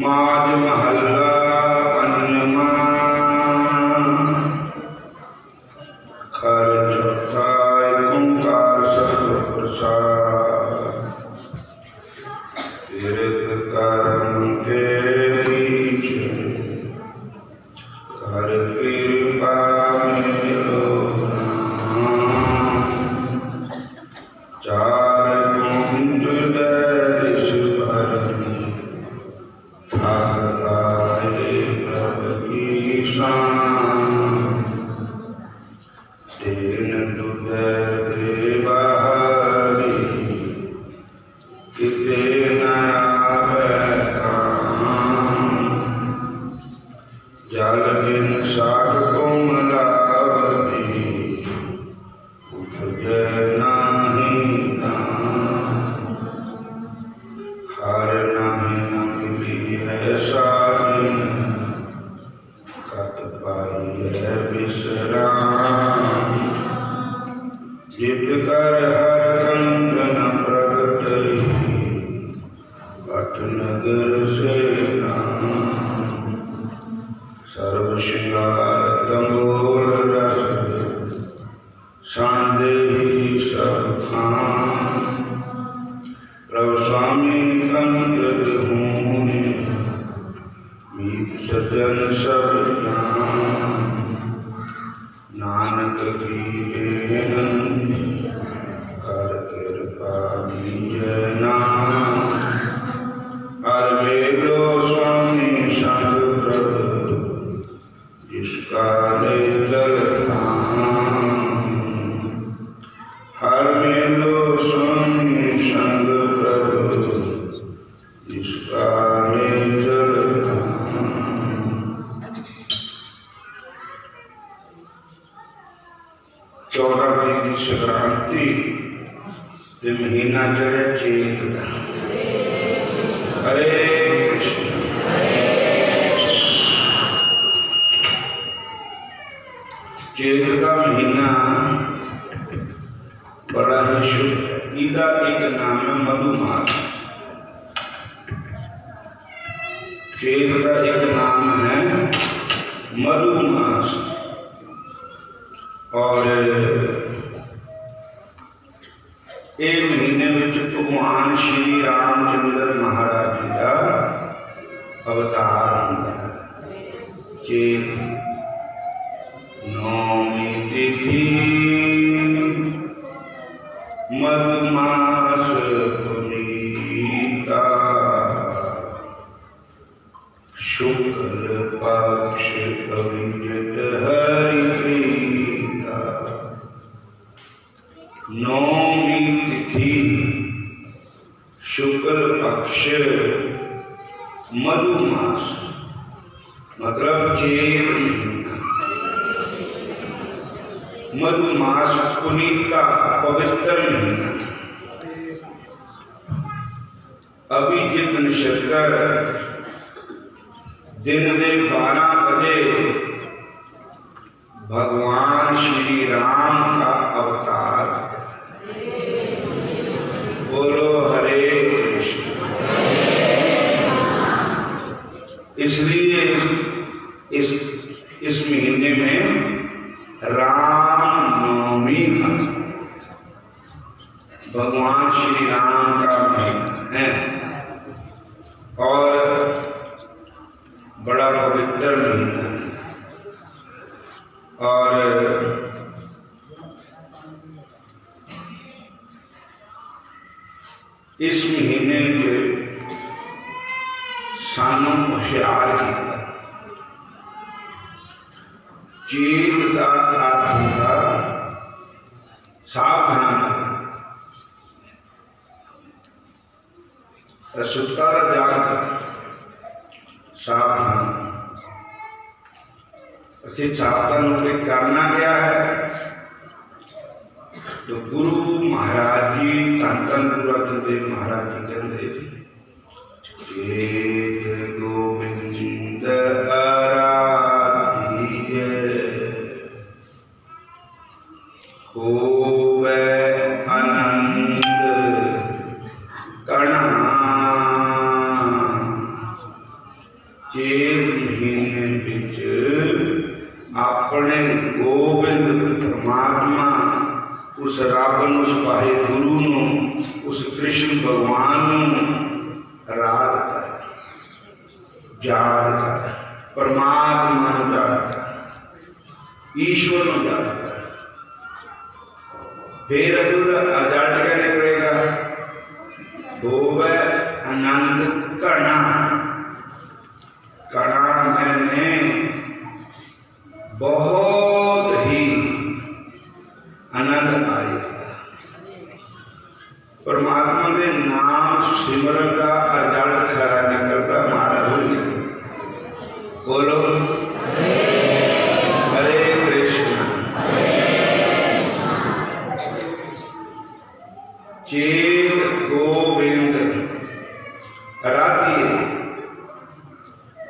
माज महल्ला पंजमा खर चौथाई ओंकार सतप्रसाद तीर्थ कर्म के बीच कर कृपा मिलो चार कुंज दर्श भर नाही नाम, हर नाही न मिली है सारी, कत पाई है विश्राम। जित कर हर कंदन प्रगट, भटनगर से नाम। सर्व श्रृंगार तंबोल रस, शांति सब खान। प्रभु स्वामी कंद हूँ, मीत सजन सब जान। नानक की बेनती, कर कृपा दीज नाम। हर वेलो स्वामी संग प्रभु, जिसका ले चल नाम। हर वेलो स्वामी संग प्रभु, जिसका ले चल नाम। 14 दिन संक्रांति ते महीना चढ़े चेत दा। हरे कृष्ण। चेत का महीना बड़ा ही शुभ है। इसका एक नाम है मधुमास। चेत का एक नाम है मधुमास। और एक महीने में भगवान श्री रामचंद्र महाराज जी का अवतार होता है। चेत नौमी तिथि मधुमास पुनीता, शुक्ल पक्ष अभिजित हरिप्रीता। नौमी तिथि शुक्ल पक्ष मधुमास, मतलब चेत महीना। मधुमास पुनीता, पवित्र महीना। अभिजित नक्षत्र, दिन दे 12 बजे भगवान श्री राम का अवतार। बोलो हरे कृष्ण। इसलिए इस महीने में राम नवमी भगवान श्री राम का महीना है और बड़ा पवित्र महीना है। और इस महीने के सानों होशियार किया। चेत का अर्थ होता सावधान। सुता जाग सावधान। सावधान होकर करना क्या है? तो गुरु महाराज जी, धन धन गुरु अर्जन देव महाराज जी कहते चेत गोविंद आराध्य, होवे आनंद कणा। चेत महीने विच अपने गोविंद परमात्मा, उस रब उस भाई गुरु नूं, उस कृष्ण भगवान नूं राध कर, याद कर, परमात्मा नूं याद कर, ईश्वर नूं याद कर। फिर रिजल्ट क्या निकलेगा? होवे आनंद कणा। कणा मैंने बहुत ही आनंद आएगा। परमात्मा के नाम सिमरन का रिजल्ट खरा निकलता मारा हो गया। बोलो हरे कृष्ण। चेत गोविंद राधिए।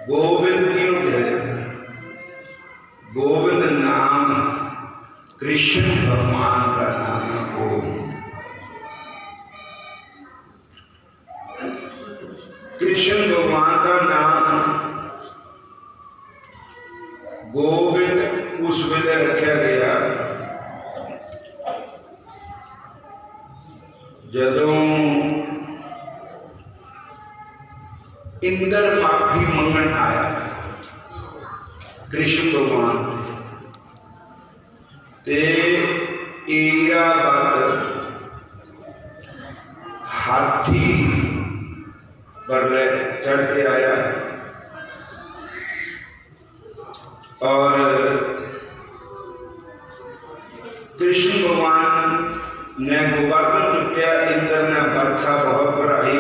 गोविंद क्यों कहे? गोविंद नाम कृष्ण भगवान का नाम है गोविंद। कृष्ण भगवान का नाम गोविंद उस वेले रखा गया जदों इंद्र माफी मंगन आया कृष्ण भगवान ते ऐरावत हाथी पर चढ़ के आया और कृष्ण भगवान ने गोवर्धन चुकिया। इंद्र ने बरखा बहुत बढ़ाई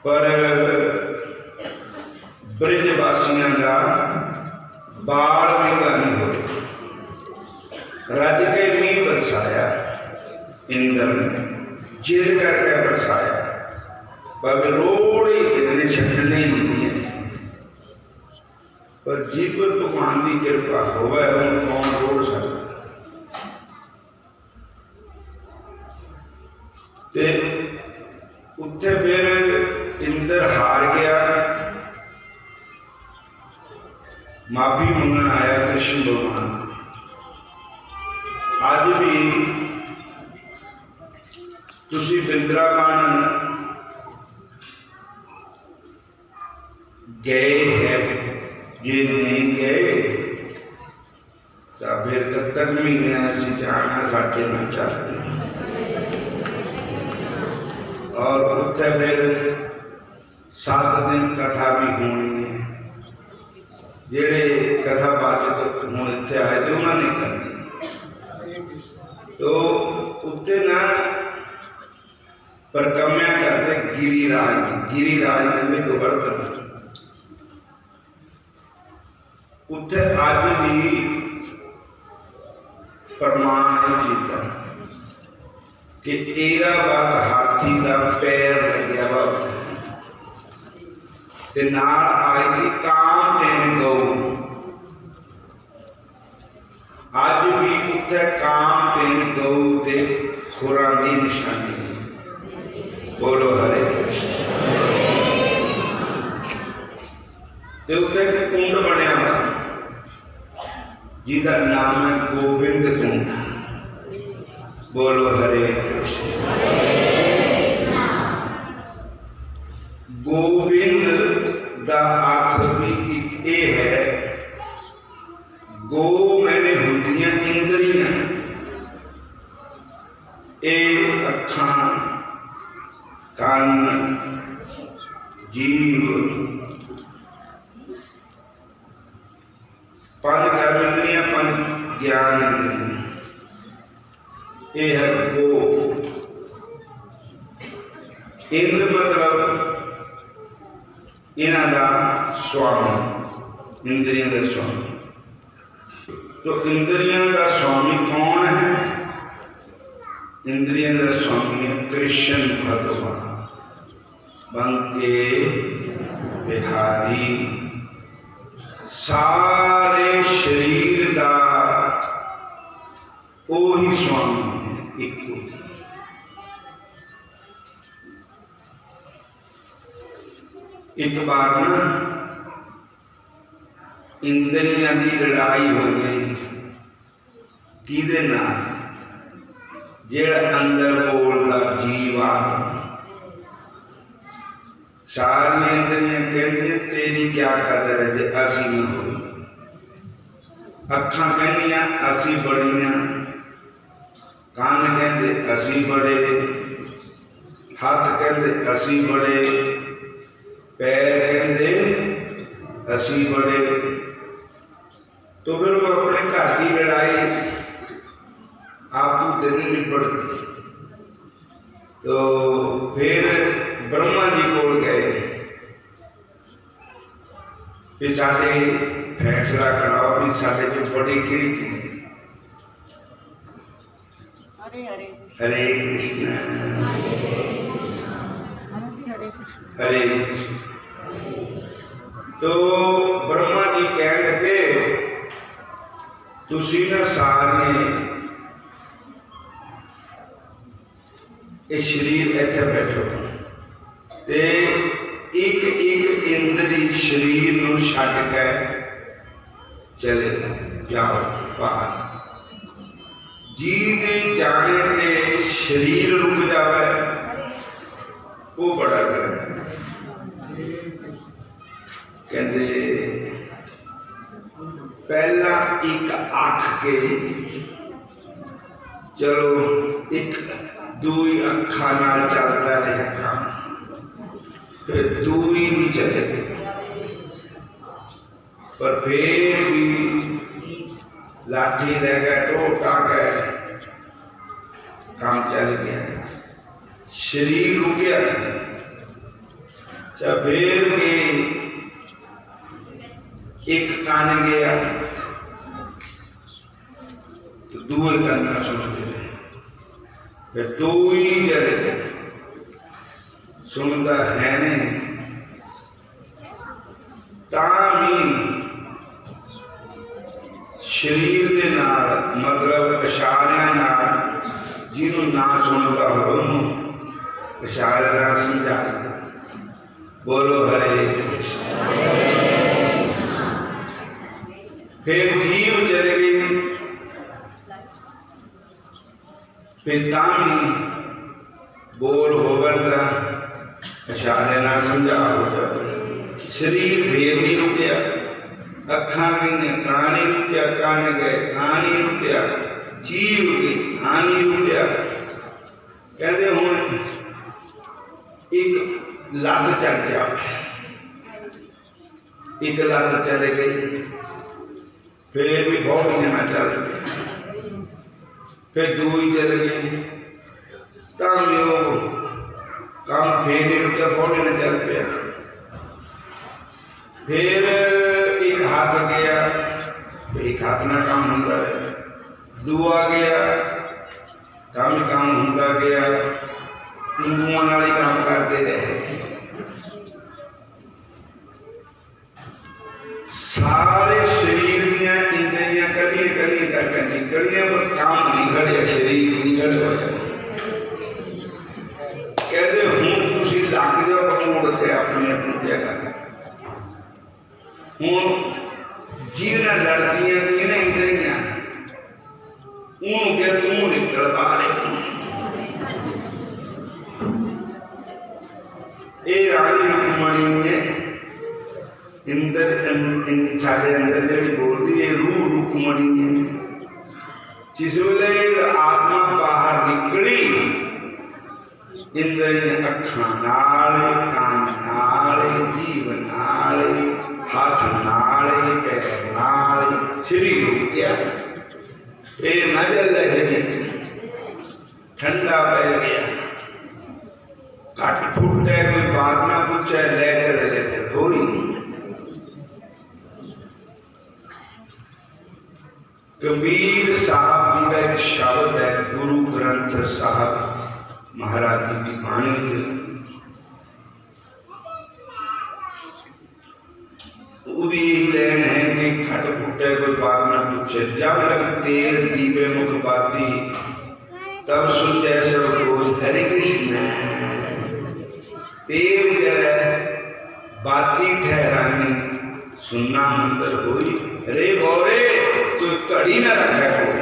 पर ब्रजवासियों का बाढ़ में नहीं हो रज के मीह बरसाया। इंद्र ने जिद करके बरसाया पर रोड़ी कितने छटनी होती है पर जी पर भगवान की कृपा होवे कौन रोड़ सकता। ते उत्थे फिर इंद्र हार गया। माफी मंगन आया कृष्ण भगवान। आज भी तुसी वृंदावन गए हैं, जे नहीं गए तो फिर तब तक महीने असी जाना साढ़े में चाहते और उत्थे फिर 7 दिन कथा भी होनी है। जेड़े कथा बातचीत हूँ इतने आए थे उन्होंने करनी तो उत्ते ना परिक्रमा करते गिरिराज की। गिरिराज कहते गोवर्धन। उत्थे अज भी प्रमाण है जीता कि ऐरावत हाथी का पैर लग्या वा ते नाल आई काम देन गौ। अज भी उत्थे काम देन गौ के खुरां की निशानी। बोलो हरे कृष्ण। ते उत्थे एक कुंड बनया जिसका नाम है गोविंद कुंड। बोलो हरे कृष्ण। गोविंद का अर्थ भी ये है गो मैंने होंदियां इंद्रियां ए अखां कान जीव 5 कर्म इंद्रियां 5 ज्ञान इंद्रियां। ये है गो। इंद्र मतलब इन्हां दा स्वामी, इंद्रियां का स्वामी। तो इंद्रियां का स्वामी कौन है? इंद्रियां का स्वामी है कृष्ण भगवान बंके बिहारी। सारे शरीर का ओही स्वामी है एक। एक बार ना इंद्रियां की लड़ाई हो गई किदे नाल? जेड़ा अंदर बोलता जीव आत्मा। सारी इंद्रियां कहती तेरी क्या कदर है जे असी न हो। अखां कहनियां असी बड़ियां, कान कहते असी बड़े, हाथ कहते असी बड़े, पैर कहते असी बड़े। तो फिर वो अपने घर की लड़ाई आपको दिन निपटती। तो फिर ब्रह्मा जी को गए कि साढ़े फैसला कराओ भी साढ़े जो बड़ी किड़ी थी। हरे हरे हरे कृष्ण हरे कृष्ण। तो ब्रह्मा जी कह लगे तुसी ना सारे ये शरीर इत्थे बैठो ते एक एक इंद्री शरीर नूं छड्ड के चले जाओ बाहर। जी दे जाने के शरीर रुक जावे वो बड़ा गलत कहते। पहला एक आख के चलो एक दूई अखा नाल चलता रहा काम, फिर दूई भी चले गई, पर फिर भी लाठी लेकर टोटा गए काम चल गया, शरीर रुक गया। फिर भी एक कान गया तो दूए कान सुनते, फिर दो ही चले गए सुनता है नहीं। तामी शरीर के नाल मतलब इशारियां नाल जिन्हों ना सुनता हो इशारे नाल समझा। बोलो हरे कृष्ण। फिर जीव चले गई, फिर तामी बोल होगा इशारे ना समझा हो जाए। शरीर फिर नहीं रुकया, अखा गई कान नहीं रुकया, कान गए कान नहीं रुकया, जीव गई कान नहीं रुकया। कहते हुण एक लत चल गया, एक लत चले गई, फिर भी बहुत जना चल गया, फिर दूई चल गई, काम फिर नहीं रुकया, बहुत जना चल गया। फिर एक हाथ गया, एक हाथ ना काम होता है, दूआ गया काम होता गया, मुंह वाली काम करते रहे। सारे शरीर दियां इंद्रियां कलियां कलियां करके निकलियां, पर काम नहीं खड़िया, शरीर नहीं खड़ा। कहते हूं तुसी लग जाओ मुड़ के अपनी अपनी जगह। हूँ जिन्हें लड़दियां दी ना इंद्रियां के तू निकल पा रहे। ये रानी रुक्मणी ने साढ़े अंदर जी बोलती है रूह रुक्मणी है। जिस वे आत्मा बाहर निकली इंद्रियां अखा नाल, कान नाल, जीव नाल, हाथ नाल, पैर नाल, शरीर रुक गया। ये नजर लगे ठंडा पै गया, कट फुट है, कोई बात ना पूछे, लेकर थोड़ी। कबीर साहब जी का एक शब्द है, गुरु ग्रंथ साहब महाराज जी की बाणी थे, यही लैन है कि खट फुटे कोई बात ना पूछे। जब लग तेल दीवे मुख बाती तब सुझे सब बोल हरे कृष्ण। तेल जय बाती ठहरानी सुनना मंदिर होई। रे बोरे तो घड़ी ना रखा कोई,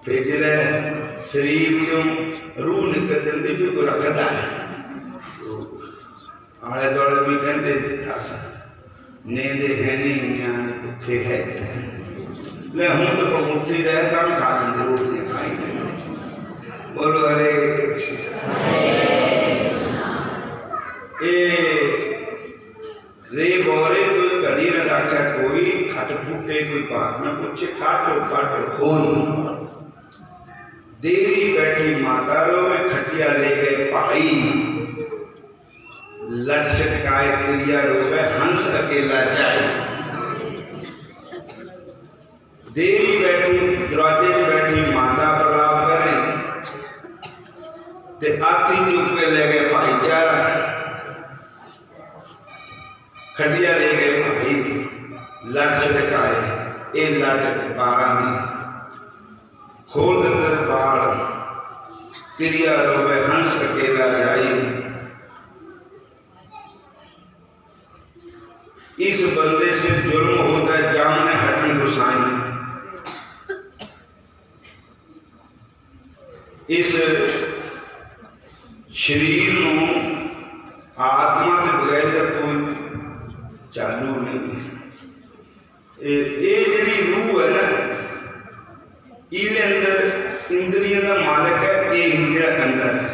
भेजले शरीर क्यों रूह निकल जाती भी को रखता है। आले दौड़े भी कहते नींद है नहीं ज्ञान भुखे है ले हूं तो मुट्ठी रहता भी खा लेंगे रोटियां खाई। बोलो हरे रे बोरे कोई घड़ी न रखा कोई, खट फूटे कोई बात न पूछे, काटो काटो हो। देवी बैठी माता रोवे, खटिया ले गए भाई, लट छटकाए तिरिया रोवे, हंस अकेला जाए। देरी बैठी दरवाजे बैठी माता प्रलाप करे ते आती चुप के ले गए भाईचारा, खटिया ले गए भाई, लट छिड़काए ये लट 12 दी खोल दे बाल तिरिया रोवे हंस अकेला जाई। इस बंदे से जुल्म होता है जामने हटने गुसाई। इस शरीर को आत्मा के बगैर कोई चालू नहीं। ये जी रूह है ना, ये अंदर इंद्रियों का मालिक है, ये जो अंदर है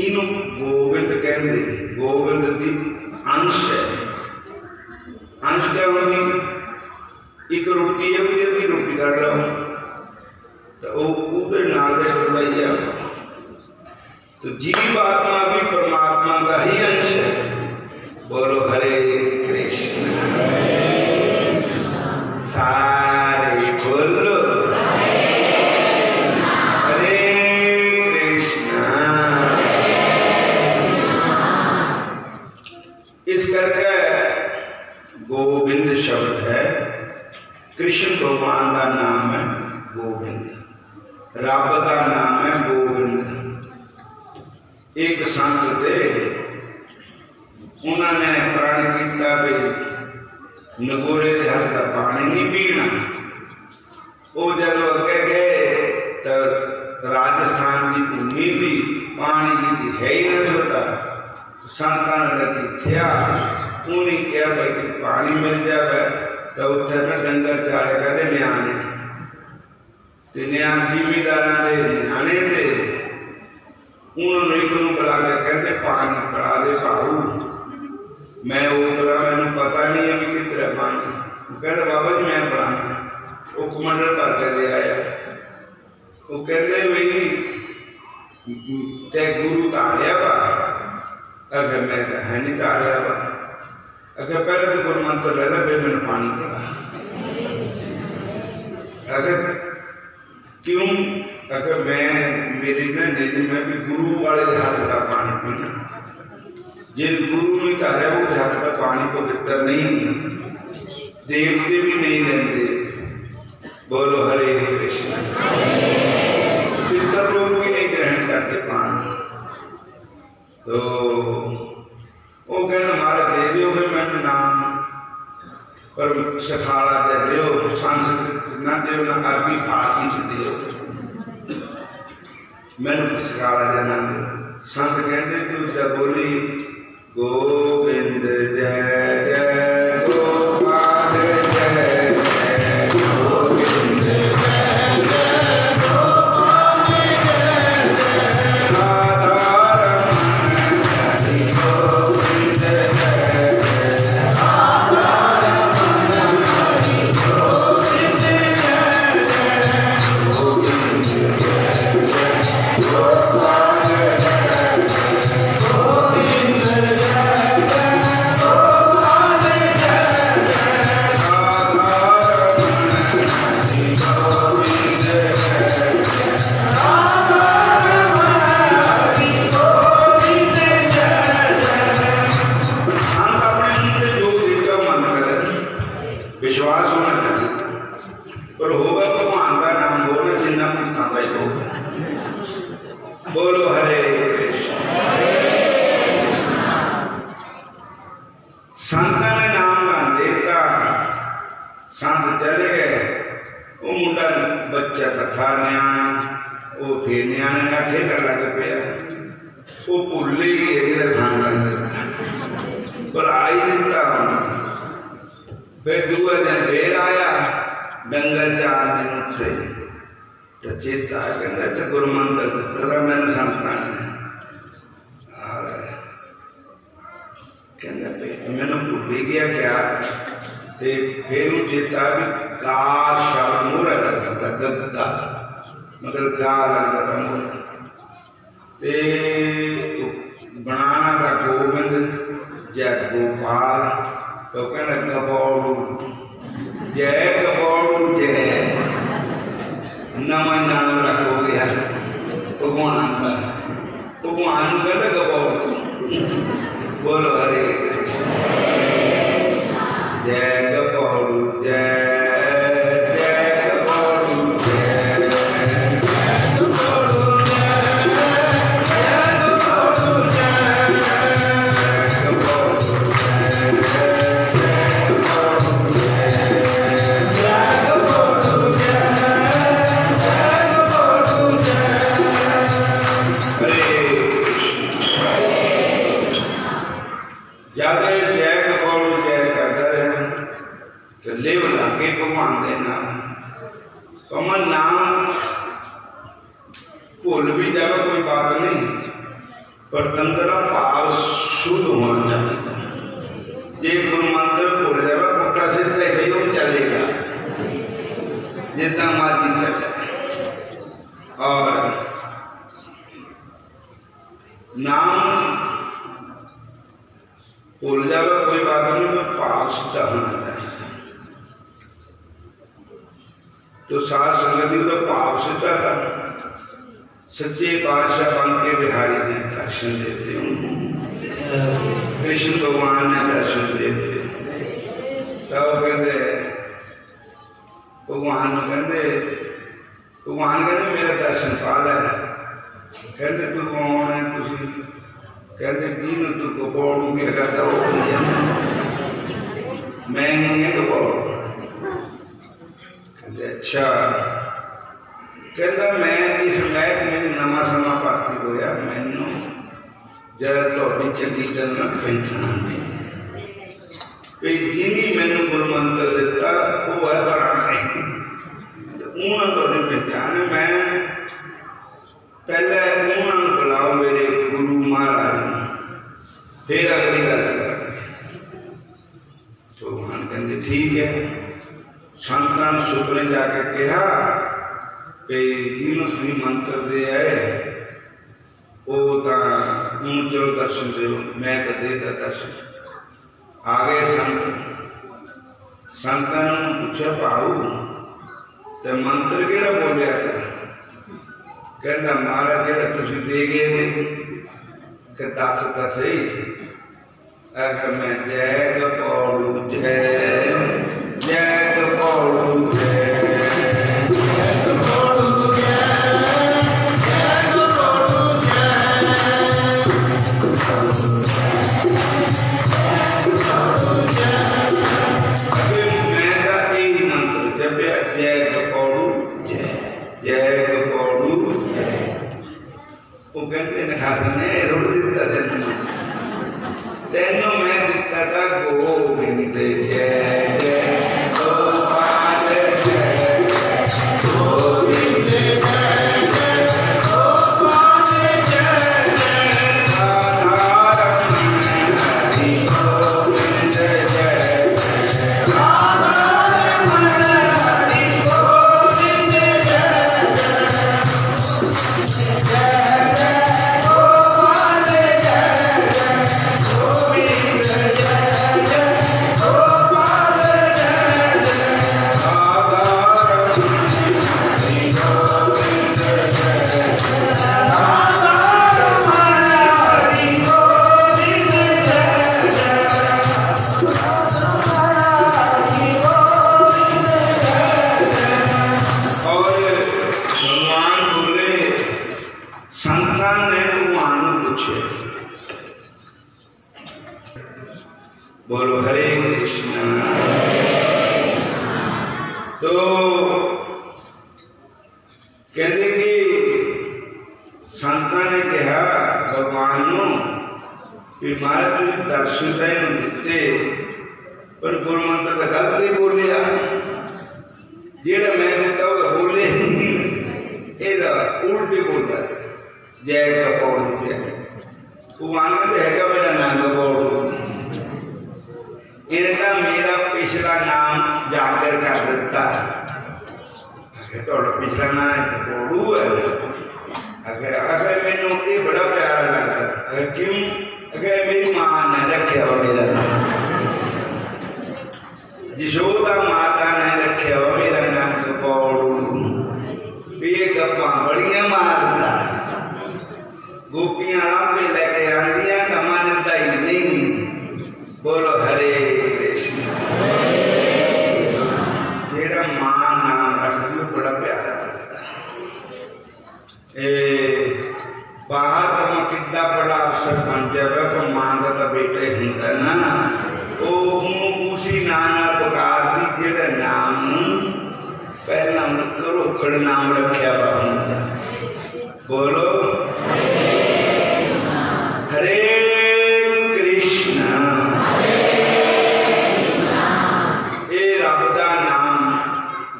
इनू गोविंद कहते। गोविंद की अंश है। अंश क्या होगी? एक रोटी है, भी रोटी कट लो तो तो जीव आत्मा भी परमात्मा का ही अंश है। बोलो हरे कृष्ण। सारे बोलो हरे कृष्ण। इस करके गोविंद शब्द है, कृष्ण भगवान का नाम है गोविंद, रब का नाम है गोविंद। एक संत थे, उन्होंने प्रण किया भी नगोरे के हाथ का पानी नहीं पीना। वो जब अगे गए तो राजस्थान की भूमि भी पानी की है ही नहीं होता। संतां ने किथया उन्हें क्या भाई कि पानी मिल जाए तो उत्थे ना डंगर चारे कहते न्याणे जिमीदार न्याणे थे। उन्होंने एक बुला के कहते पानी पिला दे भाऊ, मैं उतरा मैंने पता नहीं है कि कितने पानी। कहते बाबा जी मैं पिलाना। वो कमंडल भर के ले आया। वो कहते भाई ते गुरु तारिया वा? अगर मैं है नहीं तारिया वा। अगर पहले तो गुरु मंत्र ले ला, फिर मैंने पानी पिला। अगर क्यों? अगर मैं मेरी ना निधि में भी गुरु वाले हाथ का पानी पीना, जिन गुरु ने कहा वो हाथ का पानी को दिक्कत नहीं, देवते भी नहीं लेते। बोलो हरे कृष्ण। पितर लोग भी नहीं ग्रहण करते पानी। तो वो कहना हमारे दे दो फिर मैंने नाम, पर सखाड़ा दे दो, संस्कृत ना दो ना अरबी फारसी से दो, मैंने सखाड़ा देना। संत कहते तू जब बोली गोविंद जय जय गोपाल जय जय गोविंद जय जय गोपाल जय जय राधा रमण हरि गोविंद जय जय राधा रमण हरि गोविंद जय जय गोविंद जय जय गोपाल जय जय गोविंद जय जय गोपाल जय जय राधा रमण हरि गोविंद जय जय राधा रमण हरि गोविंद जय जय। हम अपने मन से जो जिसका मन करे विश्वास होना चाहिए, पर होगा भगवान का नाम बोलना जिन्ना पुछना भाई होगा। बोलो हरे कृष्ण। संत ने नाम का देता, संत चले गए। वो मुंडा बच्चा कथा न्याणा, वो फिर न्याणे ना खेलने लग पाया। वो भुल ही गए खान लग पर आई दिता। फिर दूसरे दिन फिर आया, डंगर 4 दिन उठे तो चेता कहते गुरु मंत्र दादा मैंने समझना मैंने भूल ही गया क्या। फिर चेता भी गा शब्द मुँह लगता था, गग्गा मतलब गा लगता था मुँह। बनाना था गोविंद जय गोपाल, तो कहना गबौड़ू जय गबौड़ू नवा नाम रखो गया भगवान का। भगवान कहते गपौड़ू। बोलो हरे जय गपौड़ू जय कमल नाम भूल भी जाए कोई बात नहीं, पर अंदर भाव शुद्ध होना चाहिए। जे गुरु मंत्र भूल जाए पुट्ठा सीधा ही वो चलेगा जितना मर्जी चले। और नाम भूल जाए कोई बात नहीं, पर भाव सीधा होना चाहिए। तो साध संगति का भाव सीधा कर सच्चे पातशाह बन के बिहारी ने दर्शन देते हैं। कृष्ण भगवान ने दर्शन देते तब कहते भगवान कहते मेरा दर्शन पा लिया। कहते तू कौन है? तुम कहते की तू गपौड़ू के कहता मैं नहीं है गपौड़ू। अच्छा कहता मैं इस मैक मेरी नवा समा भर्ती होया, मैनू जरा थोड़ी चंगी तरह पहचान नहीं जिनी मैनू गुरु मंत्र दिता वो है पराने उन्होंने थोड़ी पहचान। मैं पहले उन्होंने बुलाओ मेरे गुरु महाराज, फिर अगली गल कर। तो उन्होंने कहते ठीक है। संतान सुपने जाके कहा कि मंत्र दे आए वो चलो दर्शन दो। मैं तो देता दर्शन। आ गए संतान पूछा भाऊ तो मंत्र केड़ा बोलिया था? कहता महाराज जेड़ा तुसीं दे गए थे दस तो सही। अगर मैं जय गपौड़ू जय जय गपौड़ू जय तेनों मैं दिखता था गोविंद जय जय गोपाल जय गोविंद जय जय गोपाल जय जय राधा रमण हरि गोविंद जय जय राधा रमण हरि गोविंद जय जय जय जय गोपाल जय बोलो हरे कृष्ण। तो कहते कि संतां ने कहा भगवान कि महाराज तुम दर्शन दिते पर गुरु मंत्र का गलत ही बोलिया। जेड़ा मैं दिता वो बोले एदा उल्टी बोलता जय गपौड़ू जय। भगवान कहते हैगा मेरा नाम गपौड़ू। इनका मेरा पिछला नाम जागर कर देता है। तो पिछला नाम गपौड़ू है। अगर मैनू ये बड़ा प्यारा लगता। क्यों? अगर मेरी मां ने रखे हो मेरा नाम, यशोदा माता ने रखे हो मेरा नाम गपौड़ू। गोपियां लांबे लेके आंदियां तो मानता ही नहीं। बोलो हरे कृष्ण। जेड़ा मां नाम रखती बड़ा प्यारा लगता। बाहर तो मैं कितना बड़ा अफसर बन जाएगा तो मां का बेटा ही होता ना, वो उसी नाना पुकार दी जेड़ा नाम पहला करो खड़ नाम रखा बाबा। बोलो हरे कृष्ण। ये रब का नाम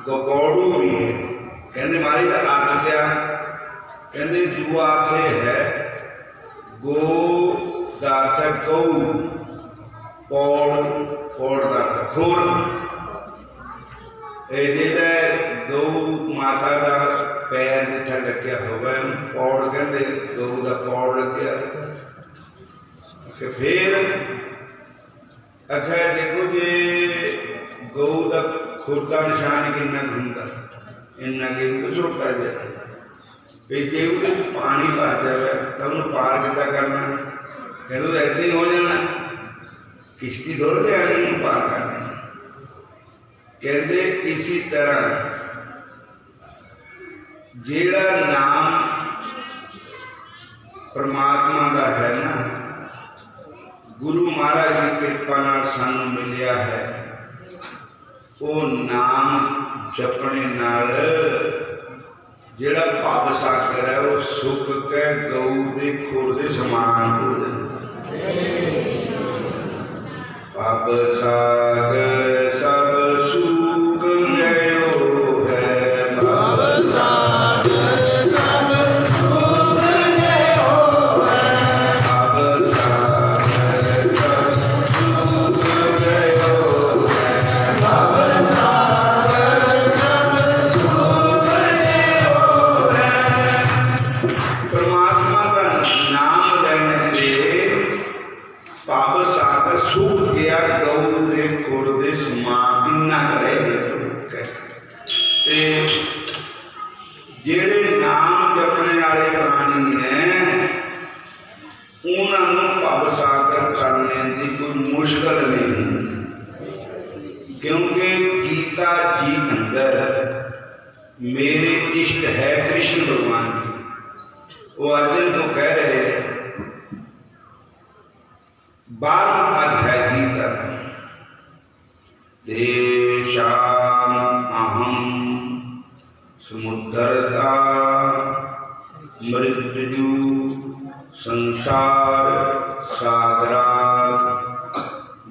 गौड़ू भी है। कहते मारी का अर्थ क्या? कहते जो आखे है गो का अर्थ गौ, पौड़ पौड़ का अर्थ खुर। जिहड़ा गौ माता का पैर जिथा लग्या होवे पौड़ कहते, गौ का पौड़ लग्या। फिर आखिर देखो जी गौ का खुर का निशान कितना होंगे, इन्ना कि छोटा जहा जे वो पानी भर जाए तो उन्होंने पार कितना करना? कहते ऐसे ही हो जाना, किश्ती दौड़ के आगे पार करना। कहते इसी तरह जेड़ा नाम परमात्मा का है ना, गुरु महाराज की कृपा नाल सानू मिलिया है, वो नाम जपने नाल जेड़ा भव सागर है वो सुख के गौ के खुर के समान हो जाता। भव सागर सब सुख गयो है, भव सागर सब सुख गयो है, भव सागर सब सुख गयो है, भव सागर सब सुख गयो है। परमात्मा का नाम लेने से भव सागर सुख गया, गौ के खुर के समान इन्ना करे। जेड़े नाम जपने वाले प्राणी ने उन्होंने भव सागर करने की कोई मुश्किल नहीं, क्योंकि गीता जी अंदर मेरे इष्ट है कृष्ण भगवान जी, वो अर्जुन को कह रहे 12वां अध्याय गीता का, तेषाम् अहं समुद्धरता मृत्यु संसार सागरात्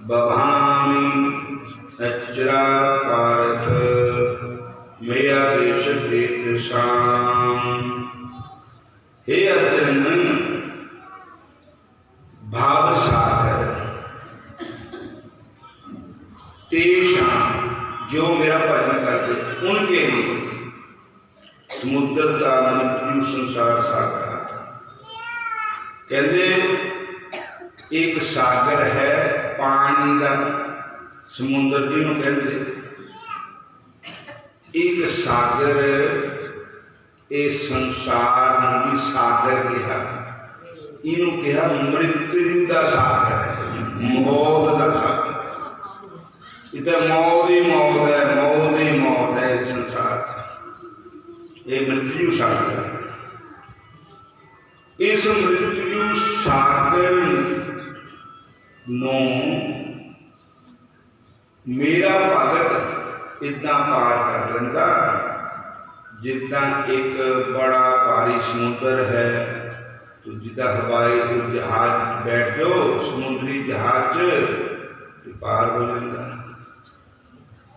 बभामि अचिरात् पार्थ मया वेशते तेषाम्। हे अर्जुन, भाव सागर तेषां जो मेरा भजन करते उनके लिए समुद्र का मृत्यु संसार सागर। कहते एक सागर है पानी का, समुद्र जिन्हों कहते, एक सागर ये संसार भी सागर कहा, इनू कहा मृत्यु का सागर है, मौत का सागर। इधर मौत ही मौत है, मौत ही मौत है संसार, ये मृत्यु सागर है। इस मृत्यु सागर नो मेरा भगत इतना पार कर लेंदा जितना एक बड़ा भारी समुद्र है, तो जितना हवाई जहाज बैठ जाओ समुद्री जहाज तो पार हो जाता।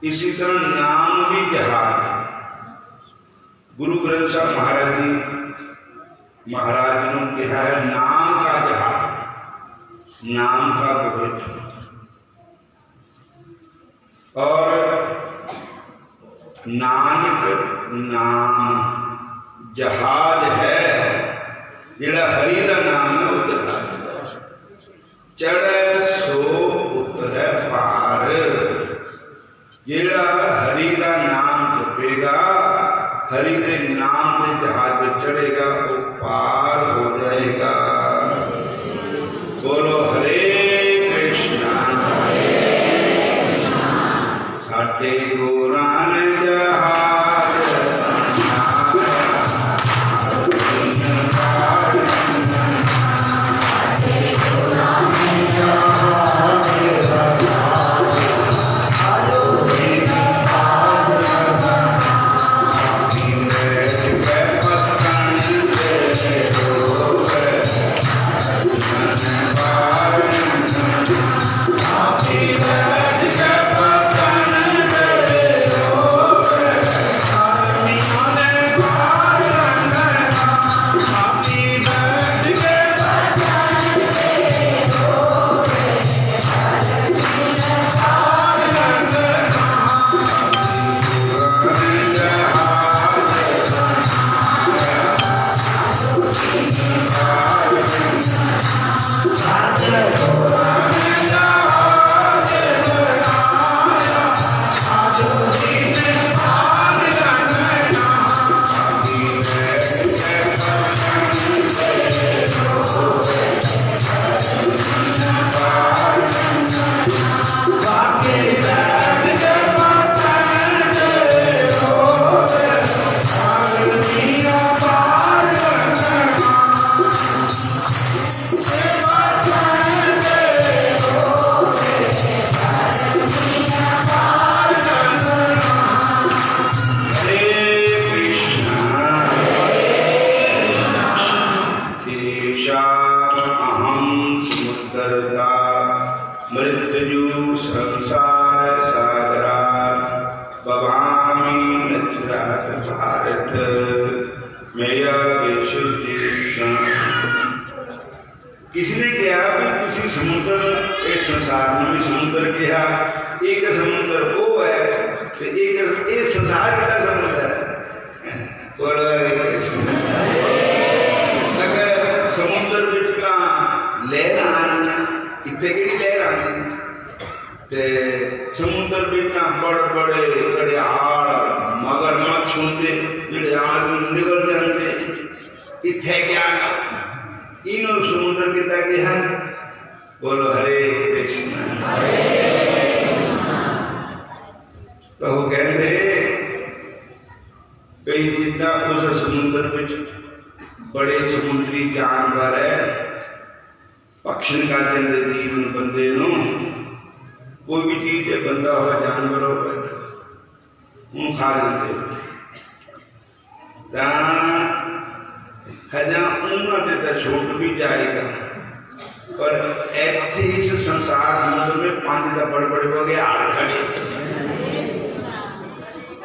इसी तरह नाम भी जहाज। गुरु ग्रंथ साहब महाराज ने कहा है नाम का जहाज, नाम का बोझ। और नानक नाम जहाज है, जिहड़ा हरि का नाम है वो जहाज। चढ़े सो उतरे पार, जिहड़ा हरि का नाम जपेगा हरि के नाम के जहाज में चढ़ेगा वो पार हो जाएगा। बोलो हरे कृष्णा साडे गुरां ने जहाज मृत्यु संसार सागरा बवामी नचरात भारत मेरा विशुद्धि। किसी ने कहा भी किसी समुद्र इस संसार में भी समुद्र कहा एक समुद्र वो है तो एक इस संसार का समुद्र है। बोलो अगर समुद्र बिच का लहर आना इतने कि लहर आनी ते समुद्र बिच बड़े बड़े घड़ियाल मगरमच्छ होंगे घड़ियाल निकल जाते इतने क्या इन्हों समुद्र किता कहा। बोलो हरे कृष्ण। तो वो कहते कई जितना उस समुद्र बिच बड़े समुद्री जानवर है भक्षण कर देंगे जीव बंदे नू कोई भी चीज है बंदा हो जानवर हो वो खा लेते है ना उन्होंने तो छूट भी जाएगा पर ऐसे इस संसार समुद्र में पांच का बड़े बड़े बघियाड़ खड़े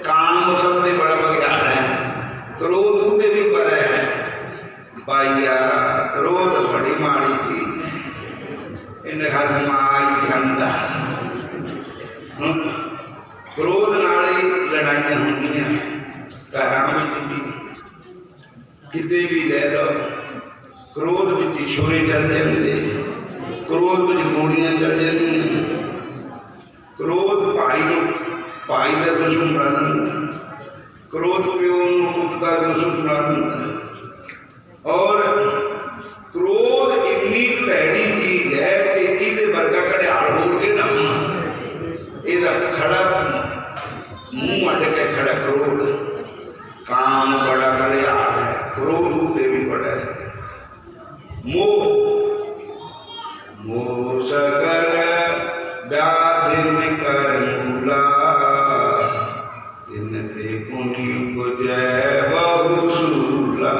काम सबसे बड़ा बघियाड़ है क्रोध उसे भी बड़ा है पाइया क्रोध बड़ी माड़ी थी इन हजमाई धंधा क्रोध नाली लड़ाइया होंगी घर में किते भी ले लो क्रोध में छोरे चल जाते क्रोध में गोलियां चल जाती क्रोध भाई का दुश्मन बन क्रोध प्यो पुत का दुश्मन बन और क्रोध इतनी भैड़ी चीज है कि इसे वर्गा घड़ियाल हो के ना इसका खड़ा मुंह अट के खड़ा क्रोध काम बड़ा घड़ियाल है क्रोध उसे भी बड़ा है। मोह मोह सकल व्याधि कर मूला इनते पुनि जय बहुशूला।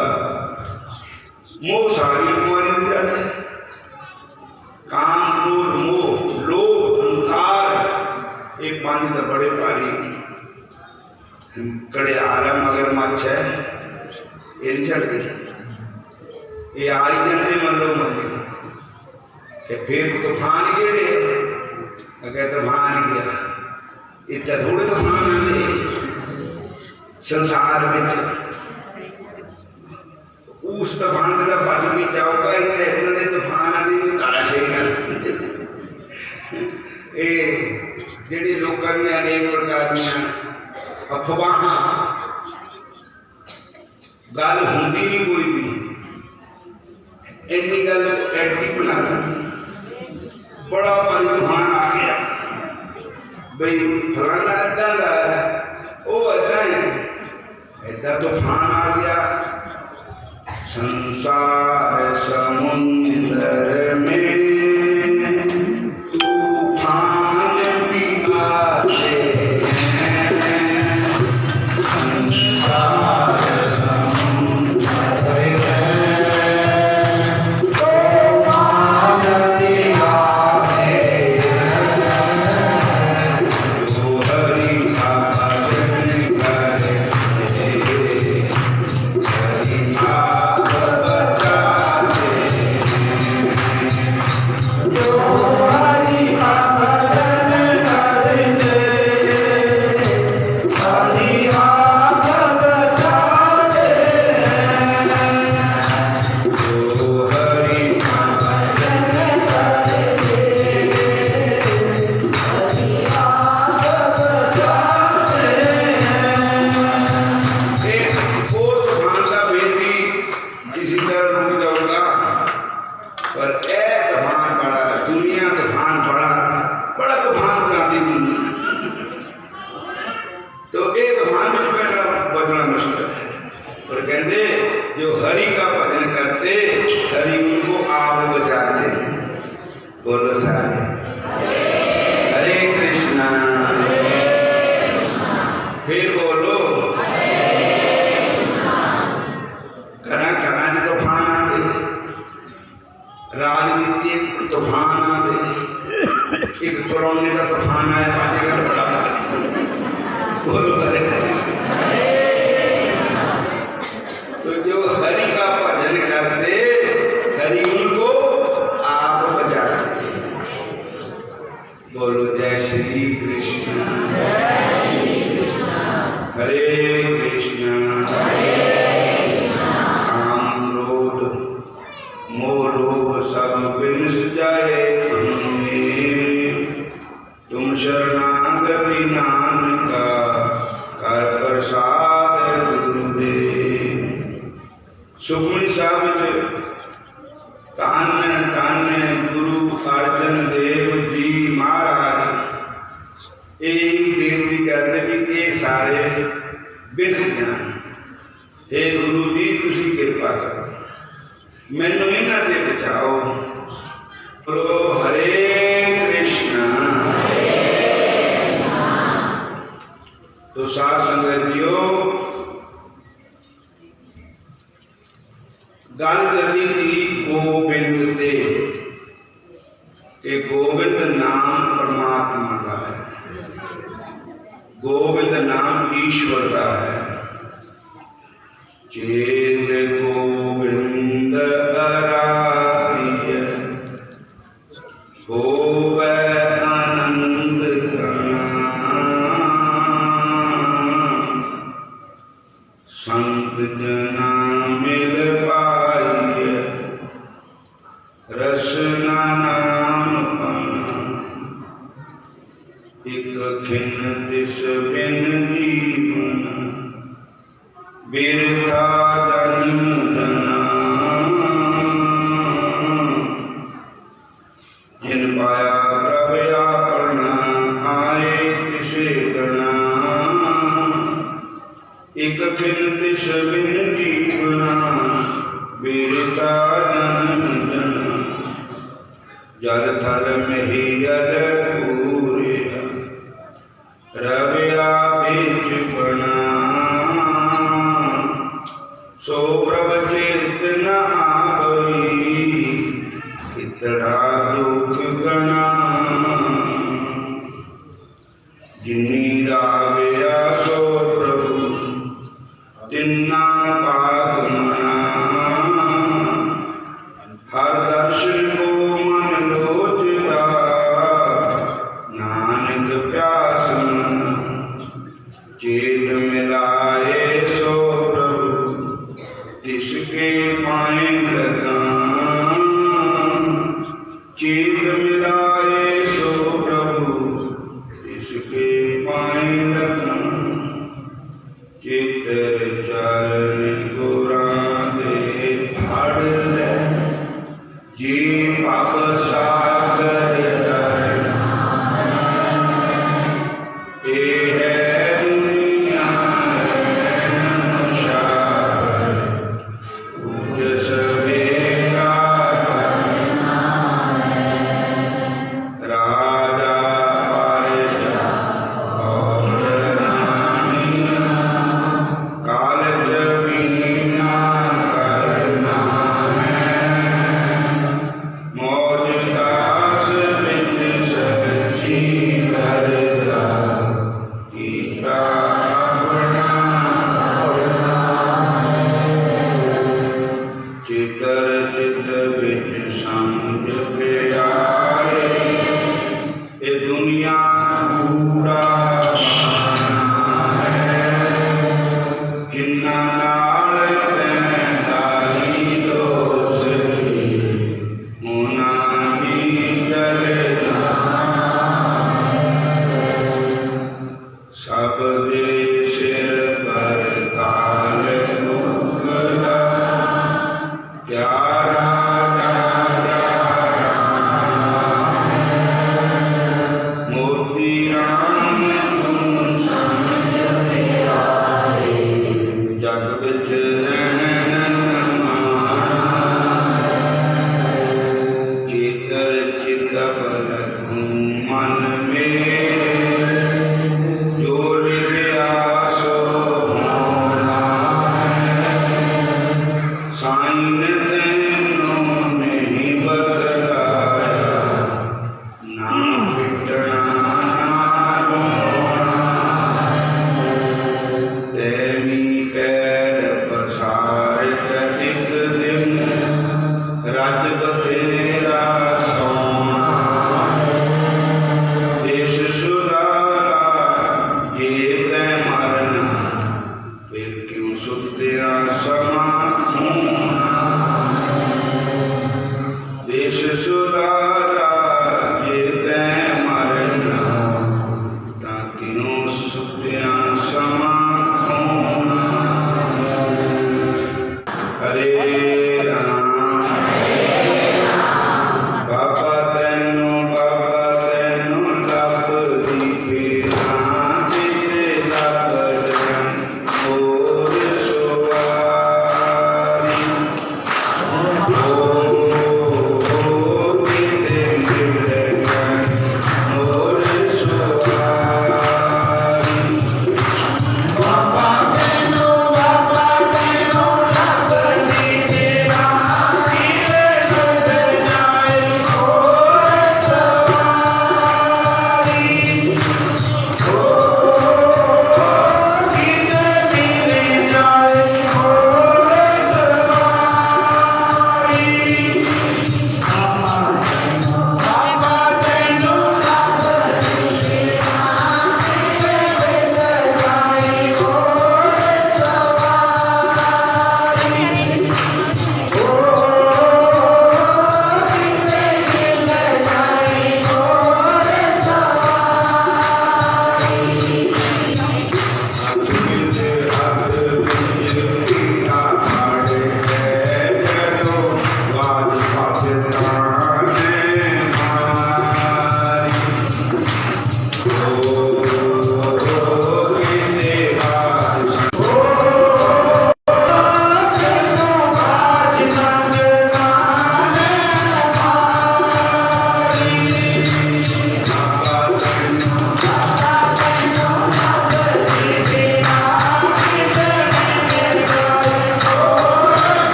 मोह सारी बीमारी हो जाती है काम क्रोध मोह लोभ अहंकार एक पानी का बड़े भारी घड़ियाल मगरमच्छ है इन चढ़ गई ये आई जाते मल्लो मल्ले फिर तूफान गेड़े अगर तूफान गया इतना थोड़े तूफान आते संसार में उस तूफान का बच भी जाओगा इतने तूफान आदि ताशेगा जेडी लोगों दी अनेक प्रकार दी अफवाह गल होंदी नहीं कोई भी, इन्नी गल एडी बना ली। बड़ा भारी तूफान आ गया बई फलाना इदा का है, वो इदा है, इदा तूफान आ गया। संसार समुंदर में तूफान भी आते हैं, संसार समुंदर में तूफान भी आते हैं। जो हरि का भजन करे, हरि नाम बजाते हैं। जो हरि का भजन करते, हरि नाम बजाते हैं। जो हरि का भजन करते, हरि नाम बजाते हैं। एक वो तूफान का भेद भी किसी तरह रुक जाऊंगा, पर एक तूफान पड़ा, दुनिया तूफान पड़ा, बड़ा तूफान बुलाती दुनिया। तो एक तूफान में बचना मुश्किल है, पर कहते जो हरि का भजन करते, हरि उनको आप बचाते। बोलो सारे हरे कृष्णा, फिर बोलो घना घना जो तूफान आते, राजनीति तूफान आते, एक कोरोना का तूफान आया, पानी का बड़ा बोलो हरे कृष्णा। तो जो हरि का भजन करते, हरि उनको आप बचाते। बोलो जय श्री कृष्ण, हरे कृष्ण। काम क्रोध मोह लोभ सब विनश जाए तुम्हें, तुम शरणागति नानका कर प्रसाद गुरुदेव। सुखमनी साहब धन धन गुरु अर्जन देव जी महाराज यही बेनती करते भी ये सारे बिस जान। हे गुरु जी तुसी कृपा करो, मैनू इन्हां ते बचाओ। बोलो हरे कृष्णा। तो साध संगत जीओ, गल चली थी गोबिंद से कि गोविंद नाम परमात्मा का है, गोविंद नाम ईश्वर का है। चेत गोविंद आराध्य, होवे आनंद घना, संत जना मिल पाइय, रसना नाम पाना। एक खिन दिस बिन जीवन, बिरथा जन्म जना। जिन पाया प्रभ अपना, आए तिसे गणा। एक खिन दिस बिन जीवना, बिरथा जन्म जना। जल थल मही जल पूरे, रविया बिच बना। सो प्रभ चेत न आवई, इतड़ा दुख गणा। जिनी गावया सो प्रभु, तिन्ना पाप मना। हर दर्शन को मन लोचदा, नानक प्यास मन। चेत मिलाए सो प्रभु, तिसके पाए लगा। चेत मिलाए सो प्रभु, तिसके पाए लगा। चित्र चरण को तुझे सिर पर काल मुगला क्या राजा मोती राम तुम समझ प्यारे जग बिच रहन चितर चितवन मन में जो लिया सो होना साईं तेनों नहीं बदलाया ना मिटना ना रोना तेरी पैर पसारित एक दिन रज बतेरा सोना देश सुधारा ये तै मरना फिर क्यों सुख तेरा सब